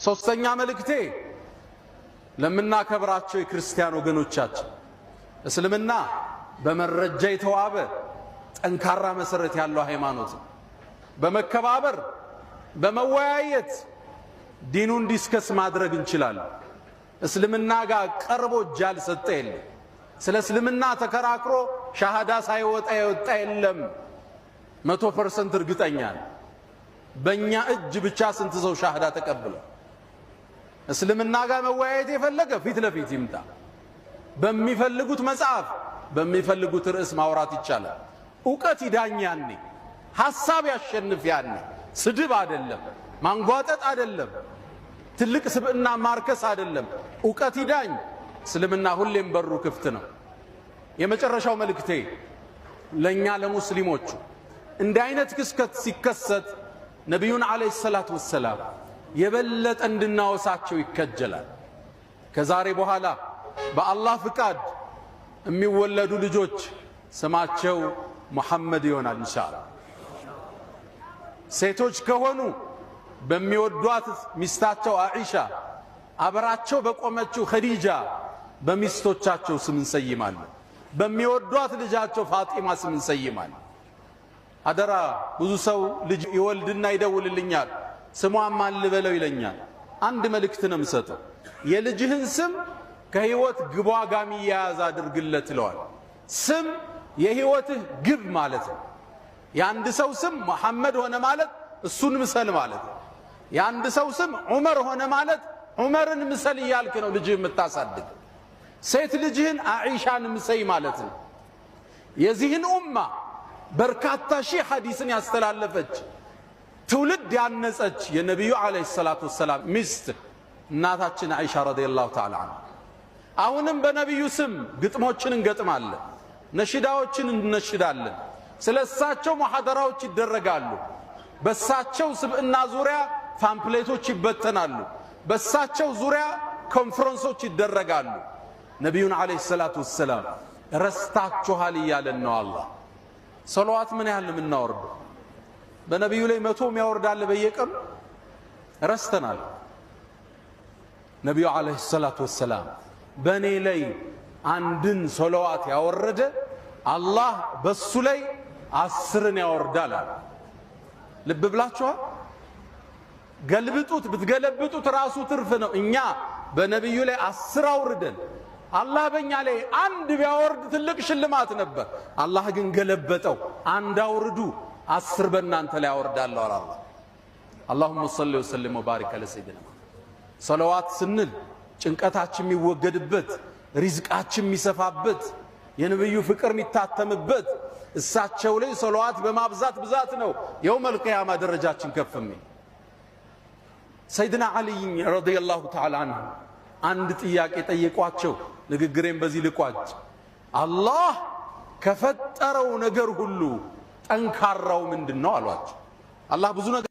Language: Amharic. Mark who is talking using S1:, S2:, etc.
S1: ሶስተኛ መልእክቴ ለምናከብራቸው የክርስቲያን ወገኖቻችን እስልምና በመረጃ የተዋበ ጠንካራ መሰረት ያለው ሃይማኖት በመከባበር በመወያየት ዲኑን ዲስከስ ማድረግ እንችላለን። እስልምና ጋር ቀርቦ ጃል ሰጠ የለም። ስለ እስልምና ተከራክሮ ሻሃዳ ሳይወጣ የወጣ የለም። 100% እርግጠኛ ነኝ። በእኛ እጅ ብቻ ስንት ሰው ሻሃዳ ተቀበለ? እስልምና ጋር መወያየት የፈለገ ፊት ለፊት ይምጣ። በሚፈልጉት መጽሐፍ በሚፈልጉት ርዕስ ማውራት ይቻላል። ዕውቀት ይዳኝ ያኔ፣ ሐሳብ ያሸንፍ ያኔ። ስድብ አይደለም፣ ማንጓጠጥ አይደለም፣ ትልቅ ስብዕና ማርከስ አይደለም። ዕውቀት ይዳኝ። እስልምና ሁሌም በሩ ክፍት ነው። የመጨረሻው መልእክቴ ለኛ ለሙስሊሞቹ እንዲህ አይነት ክስተት ሲከሰት ነቢዩን አለይሂ ሰላቱ ወሰላም የበለጠ እንድናወሳቸው ይከጀላል። ከዛሬ በኋላ በአላህ ፍቃድ የሚወለዱ ልጆች ስማቸው ሙሐመድ ይሆናል ኢንሻአላህ። ሴቶች ከሆኑ በሚወዷት ሚስታቸው አኢሻ፣ አብራቸው በቆመችው ኸዲጃ በሚስቶቻቸው ስም እንሰይማለን። በሚወዷት ልጃቸው ፋጢማ ስም እንሰይማለን። አደራ ብዙ ሰው ልጅ ይወልድና ይደውልልኛል፣ ስሟን ማን ልበለው ይለኛል። አንድ መልእክት ነው የምሰጠው፣ የልጅህን ስም ከህይወት ግቧ ጋር የሚያያዝ አድርግለት ይለዋል። ስም የህይወትህ ግብ ማለት ነው። የአንድ ሰው ስም መሐመድ ሆነ ማለት እሱን ምሰል ማለት ነው። የአንድ ሰው ስም ዑመር ሆነ ማለት ዑመርን ምሰል እያልክ ነው ልጅህ የምታሳድግ። ሴት ልጅህን አኢሻን ምሰይ ማለት ነው። የዚህን ኡማ በርካታ ሺህ ሐዲስን ያስተላለፈች ትውልድ ያነጸች የነቢዩ አለይሂ ሰላቱ ወሰላም ሚስት እናታችን አኢሻ ረዲየላሁ ተዓላ ዐንሃ። አሁንም በነቢዩ ስም ግጥሞችን እንገጥማለን፣ ነሽዳዎችን እንነሽዳለን። ስለ እሳቸው ሙሐደራዎች ይደረጋሉ። በእሳቸው ስብዕና ዙሪያ ፓምፕሌቶች ይበተናሉ። በእሳቸው ዙሪያ ኮንፈረንሶች ይደረጋሉ። ነቢዩን አለይሂ ሰላቱ ወሰላም ረስታችኋል እያለን ነው አላህ። ሰለዋት ምን ያህል የምናወርደው? በነቢዩ ላይ 100 ያወርዳል በየቀኑ። ረስተናል። ነቢዩ አለይሂ ሰላቱ ወሰላም በእኔ ላይ አንድን ሰለዋት ያወረደ አላህ በሱ ላይ 10 ያወርዳል። ልብ ብላችኋል? ገልብጡት፣ ብትገለብጡት ራሱ ትርፍ ነው። እኛ በነቢዩ ላይ 10 አውርደን አላህ በእኛ ላይ አንድ ቢያወርድ ትልቅ ሽልማት ነበር። አላህ ግን ገለበጠው። አንድ አውርዱ 10 በእናንተ ላይ አወርዳለሁ አለ አላህ። አላሁመ ሰሊ ወሰለም ወባሪክ አለ ሰይድና። ሰለዋት ስንል ጭንቀታችን የሚወገድበት፣ ሪዝቃችን የሚሰፋበት፣ የነብዩ ፍቅር የሚታተምበት፣ እሳቸው ላይ ሰለዋት በማብዛት ብዛት ነው የውመል ቂያማ ደረጃችን ከፍ የሚል። ሰይድና አሊ ረዲየላሁ ተዓላ ዐንሁ አንድ ጥያቄ ጠየቋቸው። ንግግሬን በዚህ ልቋጭ። አላህ ከፈጠረው ነገር ሁሉ ጠንካራው ምንድነው አሏቸው። አላህ ብዙ ነገር